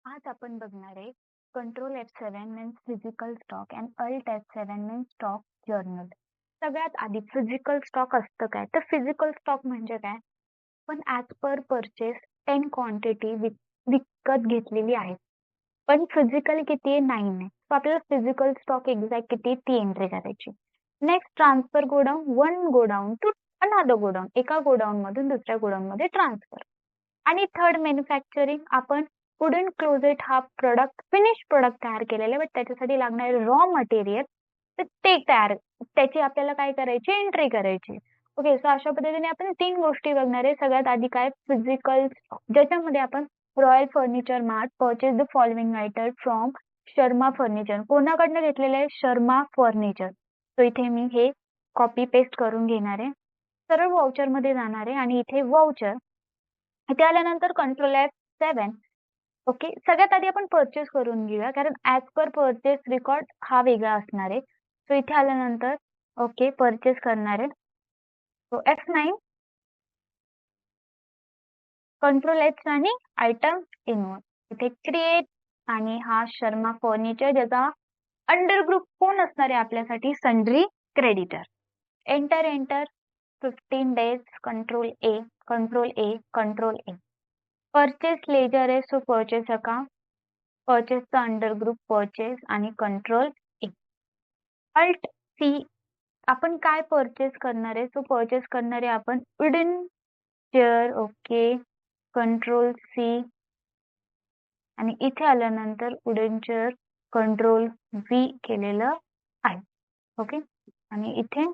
आज आपण बघणार आहे control F7 means physical stock and alt F7 means stock journal. सगळ्यात आधी फिजिकल स्टॉक असतं काय? तर फिजिकल स्टॉक म्हणजे काय? पण ऍज पर परचेस 10 क्वांटिटी विकत घेतलेली आहे. पण फिजिकल किती आहे? 9 आहे. तर आपल्याला फिजिकल स्टॉक एक्झॅक्ट किती ती एंट्री करायची. Next transfer godown, one godown to another godown, एका गोडाऊन मधून दुसऱ्या गोडाऊन मध्ये ट्रान्सफर. आणि थर्ड मॅन्युफॅक्चरिंग, आपण वुडन क्लोजेट हा प्रोडक्ट फिनिश प्रोडक्ट तयार केलेला आहे, बट त्याच्यासाठी लागणारे रॉ मटेरियल तर ते तयार, त्याची आपल्याला काय करायची? एंट्री करायची. ओके, सो अशा पद्धतीने आपण 3 गोष्टी बघणार आहे. सगळ्यात आधी काय? फिजिकल, ज्याच्यामध्ये आपण royal furniture mart purchase the following item from Sharma furniture. कोणाकडनं घेतलेलं आहे? शर्मा फर्निचर. सो इथे मी हे कॉपी पेस्ट करून घेणार आहे, सरळ वाउचर मध्ये जाणार आहे आणि इथे वाउचर, इथे आल्यानंतर कंट्रोल F7. ओके, सगळ्यात आधी आपण परचेस करून घेऊया, कारण ऍज पर परचेस रेकॉर्ड हा वेगळा असणार आहे. सो इथे आल्यानंतर ओके परचेस करणार आहे. सो F9, कंट्रोल H आणि आयटम इनवर्ट, इथे क्रिएट आणि हा शर्मा फर्निचर, ज्याचा अंडर ग्रुप कोण असणार आहे आपल्यासाठी? Sundry creditor. Enter enter 15 days, control A, control A, control A. Purchase ledger आहे, सो परचेस अकाउंट, परचेसचा अंडर ग्रुप परचेस आणि कंट्रोल ए. अल्ट सी, आपण काय परचेस करणार आहे? सो परचेस करणार आहे आपण wooden chair. Okay, control C आणि इथे आल्यानंतर वुडन चेअर कंट्रोल व्ही केलेलं आहे. ओके, आणि इथे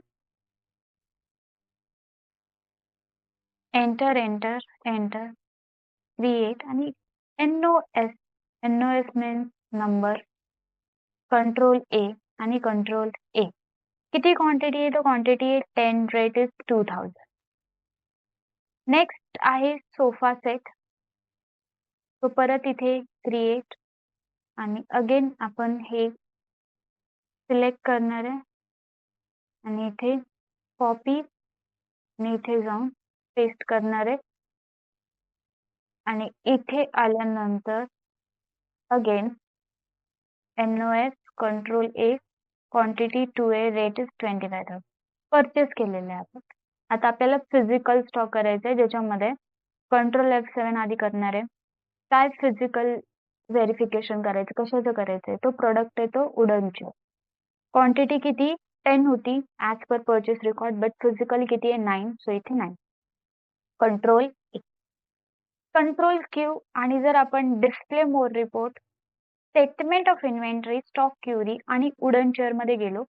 एंटर एंटर एंटर क्रिएट आणि NOS, NOS means number, control ए आणि कंट्रोल ए. किती क्वांटिटी आहे? तो क्वांटिटी आहे 10, रेट इज 2000. नेक्स्ट आहे सोफा सेट. तो परत इथे क्रिएट आणि अगेन आपण हे सिलेक्ट करणार आहे आणि इथे कॉपी आणि इथे जाऊन पेस्ट करणार आहे आणि इथे आल्यानंतर again NOS control A, quantity 2A, rate is 25,000. Purchase केलेले आहे आपण. आता आपल्याला फिजिकल स्टॉक करायचा आहे, ज्याच्यामध्ये कंट्रोल F7 आधी करणार आहे. काय फिजिकल व्हेरिफिकेशन करायचं? कशाचं करायचंय? तो प्रोडक्ट आहे तो वुडनचा. क्वांटिटी किती? 10 होती as per purchase record, but physical किती आहे? 9. सो इथे 9. Control A, control Q. आणि जर आपण display more report, statement of inventory, stock query आणि वुडन चेअर मध्ये गेलो,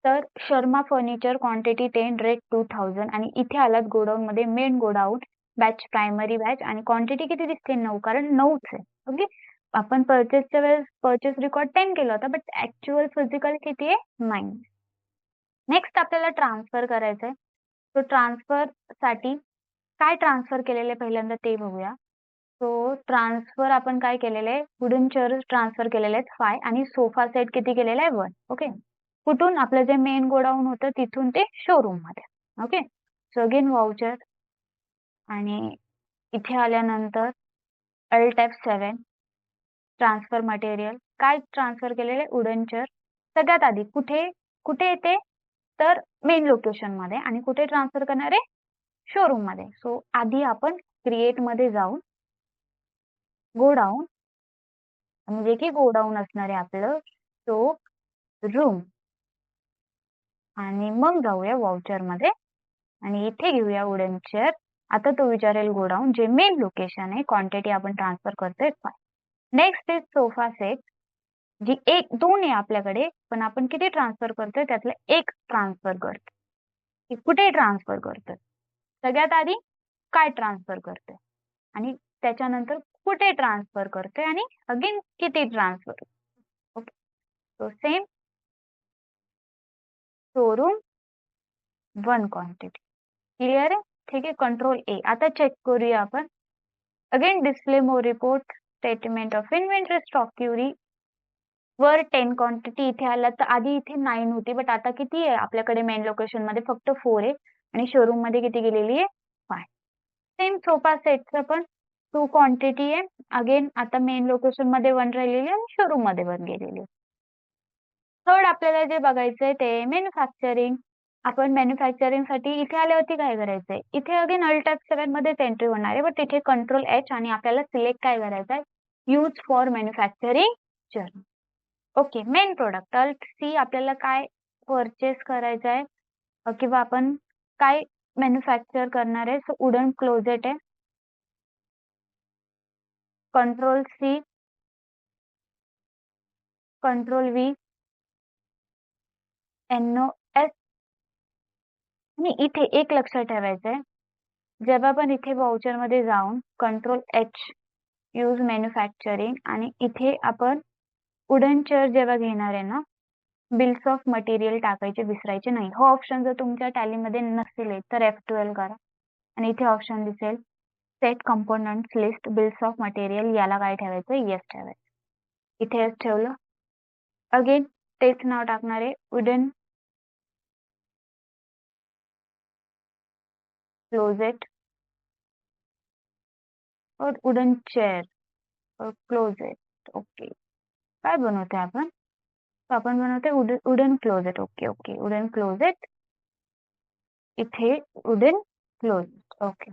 तर शर्मा फर्निचर क्वांटिटी 10, रेट 2000 आणि इथे आलात गोडाऊन मध्ये, main godown, batch primary batch आणि क्वांटिटी किती दिसते? 9, कारण 9च आहे. ओके, आपण परचेसच्या वेळेस परचेस रेकॉर्ड 10 केला होता, बट ऍक्च्युअल फिजिकल किती आहे? 9. नेक्स्ट आपल्याला ट्रान्सफर करायचंय. तो ट्रान्सफर साठी काय ट्रान्सफर केलेले पहिल्यांदा ते बघूया. सो ट्रान्सफर आपण काय केलेलं आहे? वुडन चेअर ट्रान्सफर केलेले आहेत 5 आणि सोफा सेट किती केलेला आहे? 1. ओके, कुठून? आपलं जे मेन गोडाऊन होतं तिथून ते शोरूम मध्ये. ओके, सो अगेन वाउचर आणि इथे आल्यानंतर अल्ट F7, ट्रान्सफर मटेरियल. काय ट्रान्सफर केलेले? Wooden chair. सगळ्यात आधी कुठे कुठे येते? तर मेन लोकेशन मध्ये. आणि कुठे ट्रान्सफर करणार आहे? शोरूम मध्ये. सो आधी आपण क्रिएट मध्ये जाऊन गोडाऊन, म्हणजे की गोडाऊन असणार आहे आपलं, तो रूम, आणि मग जाऊया वाउचर मध्ये आणि इथे घेऊया वुडन चेअर. आता तो विचारेल गोडाऊन, जे मेन लोकेशन आहे, क्वांटिटी आपण ट्रान्सफर करतोय 5. नेक्स्ट इज सोफा सेट, जी 2 आहे आपल्याकडे, पण आपण किती ट्रान्सफर करतोय? त्यातलं 1 ट्रान्सफर करतोय. कुठे ट्रान्सफर करतोय? सगळ्यात आधी काय ट्रान्सफर करतोय आणि त्याच्यानंतर कुठे ट्रान्सफर करतोय आणि अगेन किती transfer. Okay, so same showroom 1 quantity. Clear आहे? ठीक आहे, कंट्रोल ए. आता चेक करूया आपण. Again display more report, statement of inventory, stock query, वर 10 क्वांटिटी. इथे आला तर आधी इथे 9 होती, बट आता किती आहे आपल्याकडे? मेन लोकेशन मध्ये फक्त 4 आहे आणि शोरूम मध्ये किती गेलेली आहे? 5. सेम सोफा सेटचं पण टू क्वांटिटी आहे. अगेन आता मेन लोकेशन मध्ये 1 राहिलेली आणि शोरूम मध्ये 1 गेलेली. थर्ड आपल्याला जे बघायचंय ते मॅन्युफॅक्चरिंग. आपण मॅन्युफॅक्चरिंग साठी इथे आल्यावरती काय करायचंय, इथे अगेन अल्ट F7 मध्येच एंट्री होणार आहे, बट इथे कंट्रोल H आणि आपल्याला सिलेक्ट काय करायचंय, use for manufacturing journal. Okay, main product alt C आपल्याला काय परचेस करायचं आहे किंवा आपण काय मॅन्युफॅक्चर करणार आहे. सो वुडन क्लोजेट आहे. Control C, control V, NOS. आणि इथे एक लक्षात ठेवायचंय, जेव्हा पण इथे वाउचर मध्ये जाऊन कंट्रोल H यूज मॅन्युफॅक्चरिंग आणि इथे आपण वुडन चेअर जेव्हा घेणार आहे ना, बिल्स ऑफ मटेरियल टाकायचे विसरायचे नाही. हा ऑप्शन जर तुमच्या टॅलीमध्ये नसेल तर F12 करा आणि इथे ऑप्शन दिसेल set components list bills of material, याला काय ठेवायचं, येस ठेवायचं. इथे येस ठेवलं. अगेन तेच नाव टाकणार आहे, वुडन क्लोजेट और वुडन चेअर और क्लोजेट. ओके, काय बनवते आपण, तो आपण बनवते wooden closet. Okay okay, wooden closet. इथे wooden closet. Okay,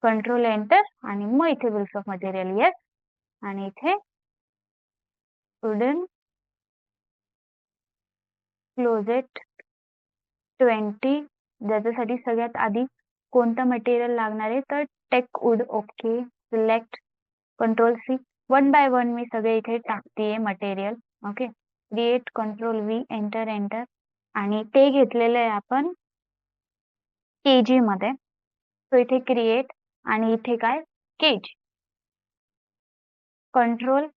control enter आणि मग इथे बिल्स ऑफ मटेरियल येस आणि इथे वुडन क्लोजेट 20. ज्याच्यासाठी सगळ्यात आधी कोणतं मटेरियल लागणार आहे तर take wood. Okay, select, control C. 1 by 1 मी सगळे इथे टाकतेय material. Okay, create, control V, enter enter. आणि ते घेतलेलं आहे आपण केजी मध्ये. सो इथे क्रिएट आणि इथे काय केजी, कंट्रोल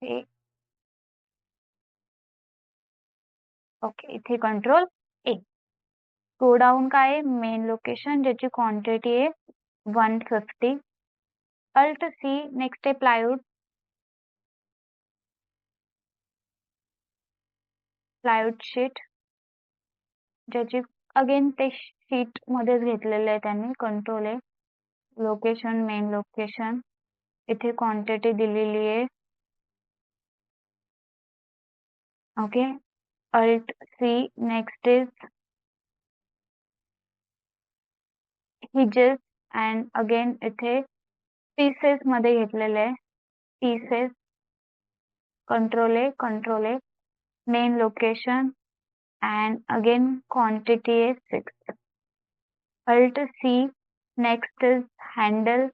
A. ओके, इथे कंट्रोल A. गो डाऊन काय आहे, मेन लोकेशन ज्याची क्वांटिटी आहे 150. Alt C. नेक्स्ट आहे प्लायवुड. प्लायवुड शीट ज्याची अगेन ते शीट मध्येच घेतलेले आहे त्यांनी. कंट्रोल आहे, लोकेशन मेन लोकेशन, इथे क्वांटिटी दिलेली आहे. Okay, Alt C. Next is hinges and again इथे पीसेस मध्ये घेतलेले आहे, pieces. Control A, main location and again quantity is 6. Alt C. next is handle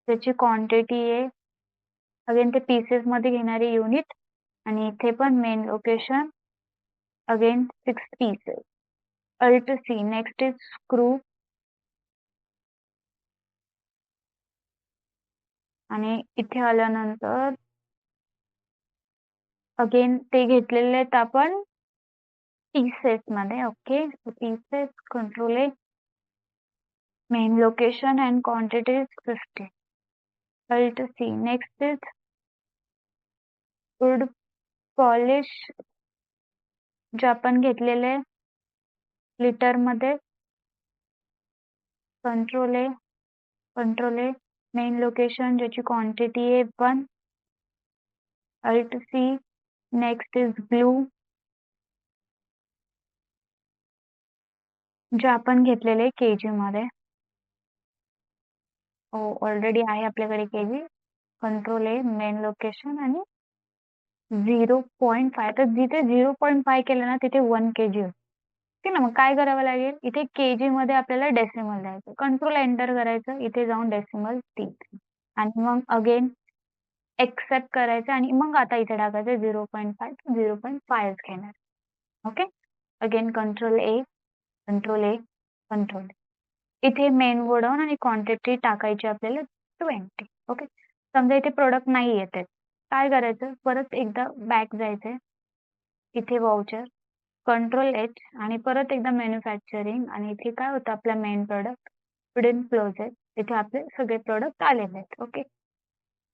त्याची क्वांटिटी आहे अगेन ते पीसेस मध्ये घेणारी युनिट आणि इथे पण main location again 6 pieces. Alt C. Next is screw आणि इथे आल्यानंतर अगेन ते घेतलेले आहेत आपण पीसेस मध्ये. Okay, pieces, control A, main location and quantity is 50. Alt C. Next is would polish जे आपण घेतलेले लिटर मध्ये. कंट्रोल A, मेन लोकेशन ज्याची क्वांटिटी आहे 1. Alt C. Next is blue जे आपण घेतलेले केजी मध्ये. ऑलरेडी आहे आपल्याकडे KG. Control A, main location आणि 0.5. तर जिथे 0.5 केलं ना तिथे 1 kg होतं. ठीक ना, मग काय करावं लागेल, इथे केजी मध्ये आपल्याला डेसिमल द्यायचं. कंट्रोल एंटर करायचं, इथे जाऊन डेसिमल 3 आणि मग अगेन एक्सेप्ट करायचं आणि मग आता इथे टाकायचं 0.5. 0.5 घेणार. Okay, again control A, control. इथे मेन गोडाऊन आणि क्वांटिटी टाकायची आपल्याला 20. ओके, समजा इथे प्रोडक्ट नाही येते, काय करायचं, परत एकदा बॅक जायचंय, इथे वाउचर, कंट्रोल H आणि परत एकदा मॅन्युफॅक्चरिंग आणि इथे काय होतं आपला मेन प्रोडक्ट वुडन क्लोजेट. इथे आपले सगळे प्रोडक्ट आलेले आहेत. ओके,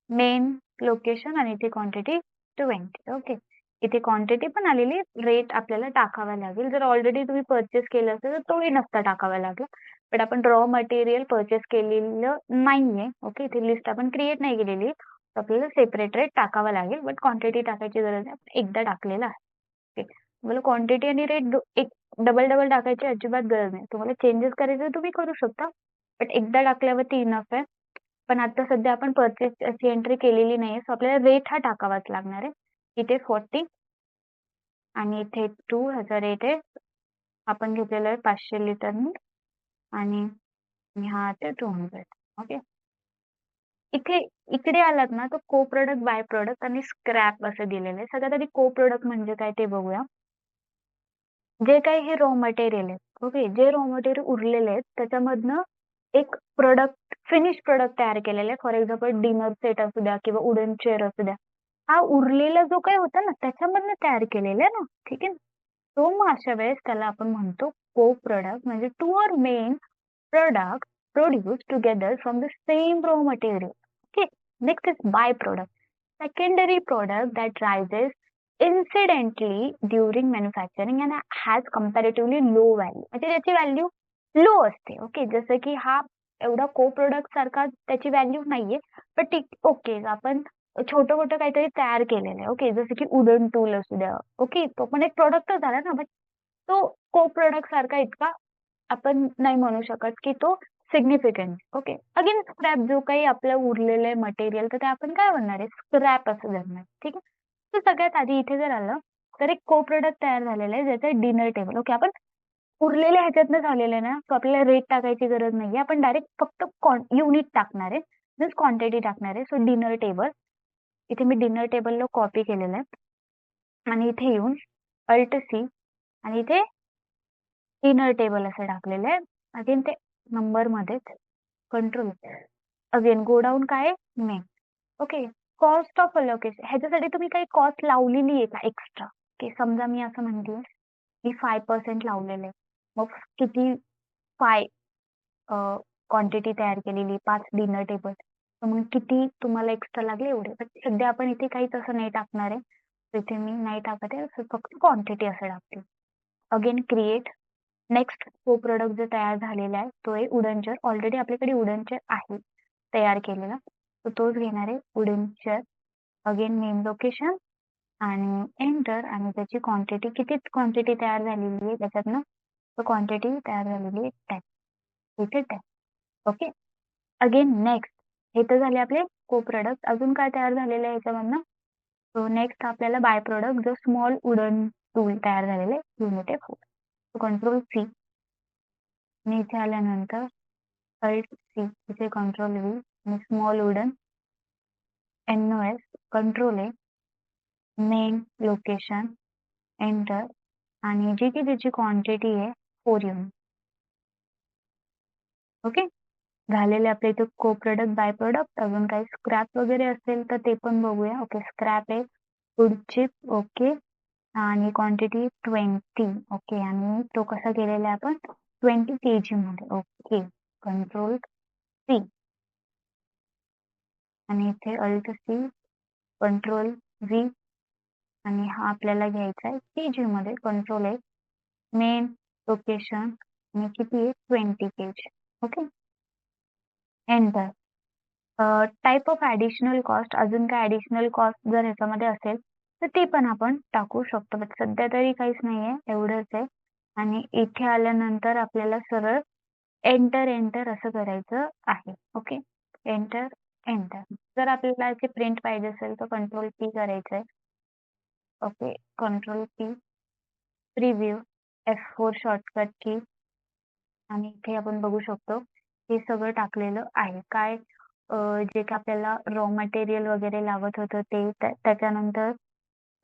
मेन लोकेशन आणि इथे क्वांटिटी 20. ओके, इथे क्वांटिटी पण आलेली, रेट आपल्याला टाकावा लागेल. जर ऑलरेडी तुम्ही परचेस केलं असेल तर तोही नसता टाकावा लागला. बट आपण रॉ मटेरियल परचेस केलेलं नाहीये. ओके, इथे लिस्ट आपण क्रिएट नाही केलेली, तर आपल्याला सेपरेट रेट टाकावा लागेल. बट क्वांटिटी टाकायची गरज नाही, एकदा टाकलेला आहे. ओके, तुम्हाला क्वांटिटी आणि रेट एक डबल डबल टाकायची अजिबात गरज नाही. तुम्हाला चेंजेस करायचे तुम्ही करू शकता, बट एकदा टाकल्यावरती इनफ आहे. पण आता सध्या आपण परचेस अशी एंट्री केलेली नाहीये, सो आपल्याला रेट हा टाकावाच लागणार आहे. इथे 40 आणि इथे 2 ह्याचा रेट आहे, आपण घेतलेला आहे 500 लिटरनी आणि हा ते 200. ओके, इकडे आलात ना, तर को प्रोडक्ट, बाय प्रोडक्ट आणि स्क्रॅप असं दिलेलं आहे. सगळ्यात आधी को प्रोडक्ट म्हणजे काय ते बघूया. जे काही हे रॉ मटेरियल आहे, ओके, जे रॉ मटेरियल उरलेले आहेत त्याच्यामधनं एक प्रोडक्ट, फिनिश प्रोडक्ट तयार केलेलं आहे. फॉर एक्झाम्पल डिनर सेट असू द्या किंवा वुडन चेअर असू द्या, हा उरलेला जो काही होता ना त्याच्यामधनं तयार केलेला आहे ना, ठीक आहे. तो मग अशा वेळेस त्याला आपण म्हणतो को प्रोडक्ट, म्हणजे to or main product produced together from the same raw material. Okay, next is byproduct, secondary product that rises incidentally during manufacturing and has comparatively low value. म्हणजे त्याची व्हॅल्यू लो असते. ओके, जसं की हा एवढा को product सारखा त्याची व्हॅल्यू नाहीये, पण ठीक, ओके, आपण छोटं मोठं काहीतरी तयार केलेलं आहे. ओके, जसं की उडन टूल असू द्या. ओके, तो पण एक प्रोडक्टच झाला ना, बट तो को प्रोडक्ट सारखा इतका आपण नाही म्हणू शकत की तो सिग्निफिकंट. ओके, अगेन स्क्रॅप जो काही आपलं उरलेलं आहे मटेरियल, तर ते आपण काय म्हणणार आहे, स्क्रॅप असं धरणार. ठीक आहे, तर सगळ्यात आधी इथे जर आलं तर एक को प्रोडक्ट तयार झालेलं आहे ज्याचं डिनर टेबल. ओके, आपण उरलेल्या ह्याच्यातनं झालेलं आहे ना, तो आपल्याला रेट टाकायची गरज नाहीये, आपण डायरेक्ट फक्त युनिट टाकणार आहे, जस्ट क्वांटिटी टाकणार आहे. सो डिनर टेबल, इथे मी डिनर टेबलला कॉपी केलेलं आहे आणि इथे येऊन अल्ट सी आणि इथे डिनर टेबल असं टाकलेलं आहे. अगेन ते नंबर मध्येच कंट्रोल, अगेन गो डाऊन काय name. Okay, cost of allocation, ह्याच्यासाठी तुम्ही काही कॉस्ट लावलेली आहे का एक्स्ट्रा? ओके, समजा मी असं म्हणते मी 5% लावलेलं आहे, मग किती 5 क्वांटिटी तयार केलेली, 5 डिनर टेबल, तर मग किती तुम्हाला एक्स्ट्रा लागले एवढे. पण सध्या आपण इथे काहीच असं नाही टाकणार आहे, इथे मी नाही टाकत आहे, फक्त क्वांटिटी असं टाकते. Again create. नेक्स्ट को प्रोडक्ट जो तयार झालेला आहे तो आहे वुडन चेअर. ऑलरेडी आपल्याकडे वुडन चेअर आहे तयार केलेला, तर तोच घेणार आहे wooden chair. Again name, location आणि एंटर, आणि त्याची क्वांटिटी, किती क्वांटिटी तयार झालेली आहे त्याच्यातनं, तो क्वांटिटी तयार झालेली आहे टॅग, इथे टॅग. ओके, अगेन नेक्स्ट, हे तर झाले आपले को प्रोडक्ट. अजून काय तयार झालेलं आहे याच्यामधनं, सो नेक्स्ट आपल्याला बाय प्रोडक्ट जो स्मॉल वुडन टूल तयार झालेलं आहे, युनिट आहे 4. कंट्रोल सी आणि इथे आल्यानंतर अल्ट सी, इथे कंट्रोल व्ही आणि स्मॉल वुडन NOS, कंट्रोल ए, नेम, लोकेशन, एंटर, आणि जी की त्याची क्वांटिटी आहे 4 युनिट. ओके, झालेले आपले इथे को प्रोडक्ट, बाय प्रोडक्ट. अजून काही स्क्रॅप वगैरे असेल तर ते पण बघूया. ओके, स्क्रॅप आहे वुड चिप. ओके, आणि क्वांटिटी 20. ओके, आणि तो कसा केलेला आहे आपण 20 kg मध्ये. ओके, कंट्रोल सी आणि इथे अल्ट सी, कंट्रोल व्ही, आणि हा आपल्याला घ्यायचा आहे kg मध्ये. कंट्रोल आहे मेन, लोकेशन, आणि किती आहे 20 kg. Okay, enter. Type of additional cost, अजून काय ऍडिशनल कॉस्ट जर ह्याच्यामध्ये असेल तर ते पण आपण टाकू शकतो, पण सध्या तरी काहीच नाहीये, एवढंच आहे. आणि इथे आल्यानंतर आपल्याला सरळ एंटर एंटर असं करायचं आहे. Okay, enter enter. जर आपल्याला याची प्रिंट पाहिजे असेल तर कंट्रोल पी करायचंय. Okay, control P, preview, F4 shortcut की, आणि इथे आपण बघू शकतो हे सगळं टाकलेलं आहे. काय जे काय आपल्याला रॉ मटेरियल वगैरे लागत होतं ते, त्याच्यानंतर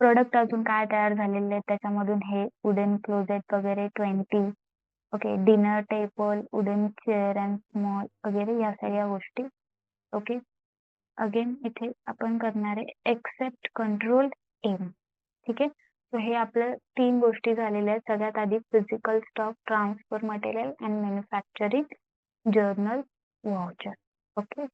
प्रोडक्ट अजून काय तयार झालेले आहेत त्याच्यामधून हे वुडन क्लोजेट वगैरे 20. Okay, dinner table, wooden chair and small वगैरे या सगळ्या गोष्टी. ओके, अगेन इथे आपण करणार आहे एक्सेप्ट, कंट्रोल एम. ठीक आहे, सो हे आपलं 3 गोष्टी झालेल्या आहेत. सगळ्यात आधी physical stock, transfer material and manufacturing journal voucher. Okay,